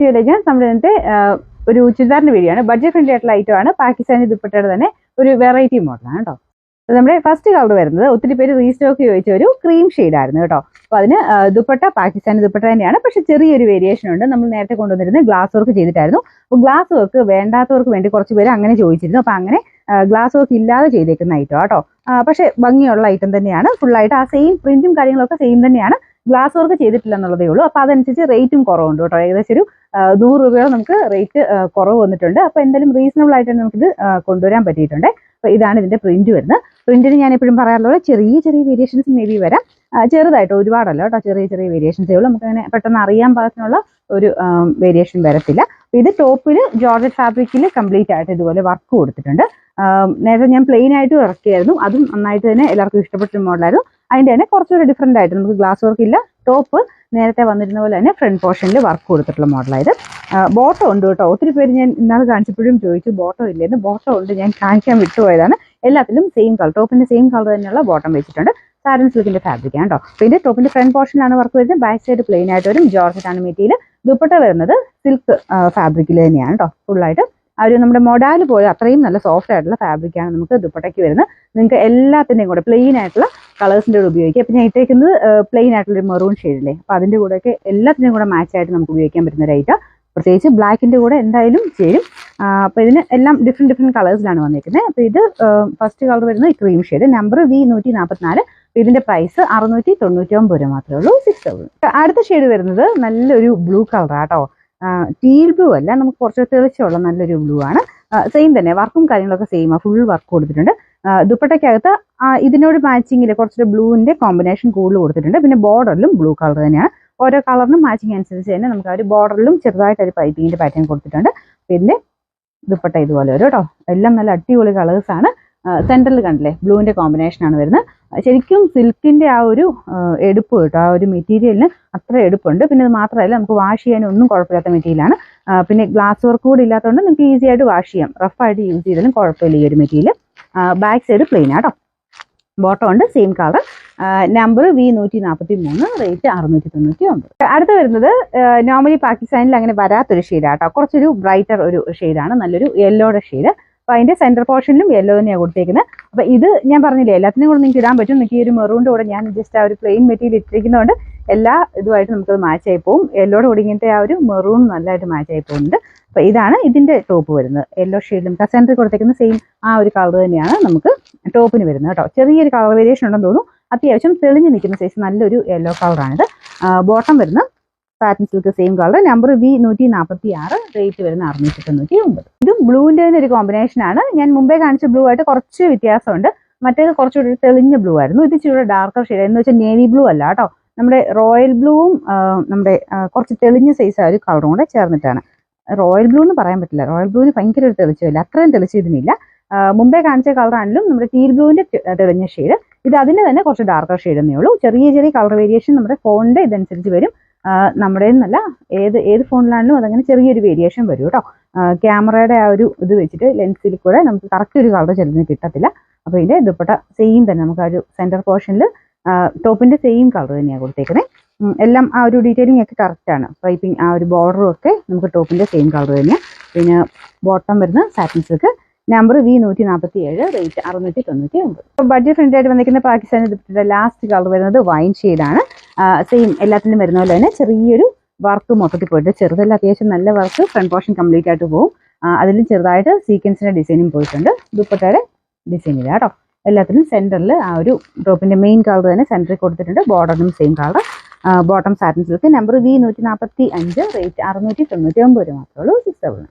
നമ്മുടെ ഇന്നത്തെ ഒരു ചുരിദാറിന്റെ വീഡിയോ ആണ്. ബഡ്ജറ്റ് ഫ്രണ്ട്ലി ആയിട്ടുള്ള ഐറ്റം ആണ്. പാകിസ്ഥാനി ദുപ്പട്ടയുടെ തന്നെ ഒരു വെറൈറ്റി മോഡലാണ് കേട്ടോ. നമ്മുടെ ഫസ്റ്റ് കളർ വരുന്നത് ഒത്തിരി പേര് റീസ്റ്റോക്ക് ചോദിച്ച ഒരു ക്രീം ഷെയ്ഡായിരുന്നു കേട്ടോ. അപ്പോൾ അതിന് ദുപ്പട്ട പാകിസ്ഥാനി ദുപ്പട്ട തന്നെയാണ്, പക്ഷെ ചെറിയൊരു വേരിയേഷൻ ഉണ്ട്. നമ്മൾ നേരത്തെ കൊണ്ടുവന്നിരുന്നത് ഗ്ലാസ് വർക്ക് ചെയ്തിട്ടായിരുന്നു. അപ്പോൾ ഗ്ലാസ് വർക്ക് വേണ്ടാത്തവർക്ക് വേണ്ടി കുറച്ച് പേര് അങ്ങനെ ചോദിച്ചിരുന്നു. അപ്പോൾ അങ്ങനെ ഗ്ലാസ് വർക്ക് ഇല്ലാതെ ചെയ്തേക്കുന്ന ഐറ്റം കേട്ടോ. പക്ഷെ ഭംഗിയുള്ള ഐറ്റം തന്നെയാണ്. ഫുള്ളായിട്ട് ആ സെയിം പ്രിന്റും കാര്യങ്ങളൊക്കെ സെയിം തന്നെയാണ്. ഗ്ലാസ് വർക്ക് ചെയ്തിട്ടില്ല എന്നുള്ളതേ ഉള്ളൂ. അപ്പോൾ അതനുസരിച്ച് റേറ്റും കുറവുണ്ട് കേട്ടോ. ഏകദേശം ഒരു 100 രൂപയോളം നമുക്ക് റേറ്റ് കുറവ് വന്നിട്ടുണ്ട്. അപ്പോൾ എന്തായാലും റീസണബിൾ ആയിട്ട് നമുക്കിത് കൊണ്ടുവരാൻ പറ്റിയിട്ടുണ്ട്. അപ്പോൾ ഇതാണ് ഇതിന്റെ പ്രിന്റ് വരുന്നത്. പ്രിന്റിന് ഞാൻ എപ്പോഴും പറയാറുള്ളത് ചെറിയ ചെറിയ വേരിയേഷൻസ് മേ ബി വരാം, ചെറുതായിട്ട് ഒരുപാടല്ല കേട്ടോ, ചെറിയ ചെറിയ വേരിയേഷൻസേ ഉള്ളൂ. നമുക്ക് അങ്ങനെ പെട്ടെന്ന് അറിയാൻ പാകത്തിനുള്ള ഒരു വേരിയേഷൻ വരത്തില്ല. ഇത് ടോപ്പിൽ ജോർജറ്റ് ഫാബ്രിക്കിൽ കംപ്ലീറ്റ് ആയിട്ട് ഇതുപോലെ വർക്ക് കൊടുത്തിട്ടുണ്ട്. നേരത്തെ ഞാൻ പ്ലെയിൻ ആയിട്ട് ഇറക്കിയായിരുന്നു, അതും നന്നായിട്ട് തന്നെ എല്ലാവർക്കും ഇഷ്ടപ്പെട്ട മോഡലായിരുന്നു. അതിൻ്റെ തന്നെ കുറച്ചുകൂടി ഡിഫറെൻ്റ് ആയിട്ട് നമുക്ക് ഗ്ലാസ് വർക്ക് ഇല്ല, ടോപ്പ് നേരത്തെ വന്നിരുന്ന പോലെ തന്നെ ഫ്രണ്ട് പോർഷനിൽ വർക്ക് കൊടുത്തിട്ടുള്ള മോഡലായത്. ബോട്ടം ഉണ്ട് കേട്ടോ. ഒത്തിരി പേര് ഞാൻ ഇന്നാൾ കാണിച്ചപ്പോഴും ചോദിച്ചു ബോട്ടം ഇല്ലെന്ന്. ബോട്ടം ഉണ്ട്, ഞാൻ കാണിക്കാൻ വിട്ടുപോയതാണ്. എല്ലാത്തിലും സെയിം കളർ, ടോപ്പിന്റെ സെയിം കളർ തന്നെയുള്ള ബോട്ടം വെച്ചിട്ടുണ്ട്. സാരൻ സിൽക്കിന്റെ ഫാബ്രിക് ആണ് കേട്ടോ. പിന്നെ ടോപ്പിന്റെ ഫ്രണ്ട് പോർഷനിലാണ് വർക്ക് വരുന്നത്. ബാക്ക് സൈഡ് പ്ലെയിൻ ആയിട്ട് വരും. ജോർജറ്റ് ആണ് മെറ്റീരിയൽ. ദുപ്പട്ട വരുന്നത് സിൽക്ക് ഫാബ്രിക്കിൽ തന്നെയാണ് കേട്ടോ. ഫുള്ളായിട്ട് ആ ഒരു നമ്മുടെ മൊഡാല് പോലെ അത്രയും നല്ല സോഫ്റ്റ് ആയിട്ടുള്ള ഫാബ്രിക്കാണ് നമുക്ക് ദുപ്പട്ടയ്ക്ക് വരുന്നത്. നിങ്ങൾക്ക് എല്ലാത്തിൻ്റെയും കൂടെ പ്ലെയിൻ ആയിട്ടുള്ള കളേഴ്സിൻ്റെ കൂടെ ഉപയോഗിക്കാം. അപ്പം ഞാൻ ഇട്ടേക്കുന്നത് പ്ലെയിൻ ആയിട്ടുള്ളൊരു മെറൂൺ ഷെയ്ഡില്ലേ, അപ്പോൾ അതിൻ്റെ കൂടെയൊക്കെ എല്ലാത്തിൻ്റെയും കൂടെ മാച്ച് ആയിട്ട് നമുക്ക് ഉപയോഗിക്കാൻ പറ്റുന്ന ഒരു ഐറ്റം. പ്രത്യേകിച്ച് ബ്ലാക്കിൻ്റെ കൂടെ എന്തായാലും ചേരും. അപ്പോൾ ഇതിന് എല്ലാം ഡിഫറെൻറ്റ് കളേഴ്സിലാണ് വന്നിരിക്കുന്നത്. അപ്പോൾ ഇത് ഫസ്റ്റ് കളർ വരുന്നത് ക്രീം ഷെയ്ഡ്, നമ്പർ V144. ഇതിന്റെ പ്രൈസ് 699 രൂപ മാത്രമേ ഉള്ളൂ. 6,000. അടുത്ത ഷെയ്ഡ് വരുന്നത് നല്ലൊരു ബ്ലൂ കളറാണ് കേട്ടോ. ടീൽ ബ്ലൂ അല്ല, നമുക്ക് കുറച്ച് തെളിച്ചുള്ള നല്ലൊരു ബ്ലൂ ആണ്. സെയിം തന്നെ വർക്കും കാര്യങ്ങളൊക്കെ സെയിം ആണ്. ഫുൾ വർക്ക് കൊടുത്തിട്ടുണ്ട്. ദുപ്പട്ടയ്ക്കകത്ത് ഇതിനോട് മാച്ചിങ്ങിൽ കുറച്ചൊരു ബ്ലൂവിന്റെ കോമ്പിനേഷൻ കൂടുതൽ കൊടുത്തിട്ടുണ്ട്. പിന്നെ ബോർഡറിലും ബ്ലൂ കളർ തന്നെയാണ്. ഓരോ കളറിനും മാച്ചിങ് അനുസരിച്ച് തന്നെ നമുക്ക് ആ ഒരു ബോർഡറിലും ചെറുതായിട്ട് ഒരു പൈപ്പിങ്ങിന്റെ പാറ്റേൺ കൊടുത്തിട്ടുണ്ട്. പിന്നെ ദുപ്പട്ട ഇതുപോലെ വരും കേട്ടോ. എല്ലാം നല്ല അടിപൊളി കളേഴ്സാണ്. സെൻറ്ററിൽ കണ്ടില്ലേ, ബ്ലൂവിൻ്റെ കോമ്പിനേഷനാണ് വരുന്നത്. ശരിക്കും സിൽക്കിൻ്റെ ആ ഒരു എടുപ്പ് കേട്ടോ, ആ ഒരു മെറ്റീരിയലിന് അത്ര എടുപ്പുണ്ട്. പിന്നെ അത് മാത്രമല്ല നമുക്ക് വാഷ് ചെയ്യാനൊന്നും കുഴപ്പമില്ലാത്ത മെറ്റീരിയലാണ്. പിന്നെ ഗ്ലാസ് വർക്ക് കൂടി ഇല്ലാത്തതുകൊണ്ട് നിങ്ങൾക്ക് ഈസി ആയിട്ട് വാഷ് ചെയ്യാം. റഫായിട്ട് യൂസ് ചെയ്താലും കുഴപ്പമില്ല ഈ ഒരു മെറ്റീരിയൽ. ബാക്ക് സൈഡ് പ്ലെയിൻ ആട്ടോ. ബോട്ടം ഉണ്ട് same colour, number V143, rate 699. അടുത്ത് വരുന്നത് നോർമലി പാകിസ്ഥാനിൽ അങ്ങനെ വരാത്തൊരു ഷെയ്ഡാട്ടോ. കുറച്ചൊരു ബ്രൈറ്റർ ഒരു ഷെയ്ഡാണ്, നല്ലൊരു യെല്ലോയുടെ ഷെയ്ഡ്. അപ്പോൾ അതിൻ്റെ സെൻറ്റർ പോർഷനിലും യെല്ലോ തന്നെയാണ് കൊടുത്തേക്കുന്നത്. അപ്പോൾ ഇത് ഞാൻ പറഞ്ഞില്ലേ എല്ലാത്തിനും കൂടെ നിങ്ങൾക്ക് ഇടാൻ പറ്റും. നിങ്ങൾക്ക് ഈ ഒരു മെറൂണിൻ്റെ കൂടെ ഞാൻ ജസ്റ്റ് ആ ഒരു പ്ലെയിൻ മെറ്റീരിയൽ ഇട്ടിരിക്കുന്നതുകൊണ്ട് എല്ലാ ഇതുമായിട്ട് നമുക്കത് മാച്ച് ആയി പോകും. യെല്ലോയുടെ കൂടെ ഇങ്ങനത്തെ ആ ഒരു മെറൂൺ നല്ലതായിട്ട് മാച്ച് ആയി പോകുന്നുണ്ട്. അപ്പോൾ ഇതാണ് ഇതിൻ്റെ ടോപ്പ് വരുന്നത്. യെല്ലോ ഷെയ്ഡിലും സെൻറ്ററിൽ കൊടുത്തേക്കുന്ന സെയിം ആ ഒരു കളർ തന്നെയാണ് നമുക്ക് ടോപ്പിന് വരുന്നത് കേട്ടോ. ചെറിയൊരു കളർ വേരിയേഷൻ ഉണ്ടെന്ന് തോന്നുന്നു. അത്യാവശ്യം തെളിഞ്ഞ് നിൽക്കുന്ന സൈസ് നല്ലൊരു യെല്ലോ കളറാണിത്. ബോട്ടം വരുന്ന satin silk same colour, number V146, rate വരുന്ന 699. ഇത് ബ്ലൂവിൻ്റെ തന്നെ ഒരു കോമ്പിനേഷനാണ്. ഞാൻ മുമ്പേ കാണിച്ച ബ്ലൂ ആയിട്ട് കുറച്ച് വ്യത്യാസമുണ്ട്. മറ്റേത് കുറച്ചുകൂടി തെളിഞ്ഞ ബ്ലൂ ആയിരുന്നു. ഇത് ഇച്ചിരി ഡാർക്കർ ഷെയ്ഡ് എന്ന് വെച്ചാൽ നേവി ബ്ലൂ അല്ല കേട്ടോ. നമ്മുടെ റോയൽ ബ്ലൂവും നമ്മുടെ കുറച്ച് തെളിഞ്ഞ സൈസ് ആ ഒരു കളറും കൂടെ ചേർന്നിട്ടാണ്. റോയൽ ബ്ലൂ എന്ന് പറയാൻ പറ്റില്ല. റോയൽ ബ്ലൂവിന് ഭയങ്കര ഒരു തെളിച്ചില്ല, അത്രയും തെളിച്ചതിനില്ല. മുമ്പേ കാണിച്ച കളറാണെങ്കിലും നമ്മുടെ ടീൽ ബ്ലൂവിൻ്റെ തെളിഞ്ഞ ഷെയ്ഡ്. ഇത് അതിന് തന്നെ കുറച്ച് ഡാർക്കർ ഷെയ്ഡ് എന്നേ ഉള്ളൂ. ചെറിയ ചെറിയ കളർ വേരിയേഷൻ നമ്മുടെ ഫോണിൻ്റെ ഇതനുസരിച്ച് വരും. നമ്മുടെ എന്നല്ല, ഏത് ഫോണിലാണെങ്കിലും അതങ്ങനെ ചെറിയൊരു വേരിയേഷൻ വരും കേട്ടോ. ക്യാമറയുടെ ആ ഒരു ഇത് വെച്ചിട്ട് ലെൻസിൽ കൂടെ നമുക്ക് കറക്റ്റ് ഒരു കളർ ചിലതിന് കിട്ടത്തില്ല. അപ്പോൾ ഇതിൻ്റെ ദുപ്പട്ട സെയിം തന്നെ നമുക്ക് ആ ഒരു സെൻറ്റർ പോർഷനിൽ ടോപ്പിൻ്റെ സെയിം കളർ തന്നെയാണ് കൊടുത്തേക്കുന്നത്. എല്ലാം ആ ഒരു ഡീറ്റെയിലിംഗ് ഒക്കെ കറക്റ്റാണ്. പൈപ്പിംഗ് ആ ഒരു ബോർഡറും ഒക്കെ നമുക്ക് ടോപ്പിൻ്റെ സെയിം കളർ തന്നെയാണ്. പിന്നെ ബോട്ടം വരുന്ന satin silk, number V147, rate 699. അപ്പോൾ ബഡ്ജറ്റ് ഫ്രണ്ട്ലി ആയിട്ട് വന്നിരിക്കുന്ന പാകിസ്ഥാനി ദുപ്പട്ടയുടെ ലാസ്റ്റ് കളർ വരുന്നത് വൈൻ ഷെയ്ഡാണ്. സെയിം എല്ലാത്തിനും വരുന്ന പോലെ തന്നെ ചെറിയൊരു വർക്ക് മൊത്തത്തിൽ പോയിട്ട്, ചെറുതല്ല അത്യാവശ്യം നല്ല വർക്ക് ഫ്രണ്ട് പോർഷൻ കംപ്ലീറ്റ് ആയിട്ട് പോകും. അതിലും ചെറുതായിട്ട് സീക്വൻസിൻ്റെ ഡിസൈനും പോയിട്ടുണ്ട്. ദുപ്പട്ടയുടെ ഡിസൈനില്ല കേട്ടോ. എല്ലാത്തിനും സെൻറ്ററിൽ ആ ഒരു ടോപ്പിൻ്റെ മെയിൻ കളർ തന്നെ സെൻറ്ററിൽ കൊടുത്തിട്ടുണ്ട്. ബോർഡറിനും same colour. Bottom satin silk, number V145, rate 699 രൂപ മാത്രമേ ഉള്ളൂ. 6,000.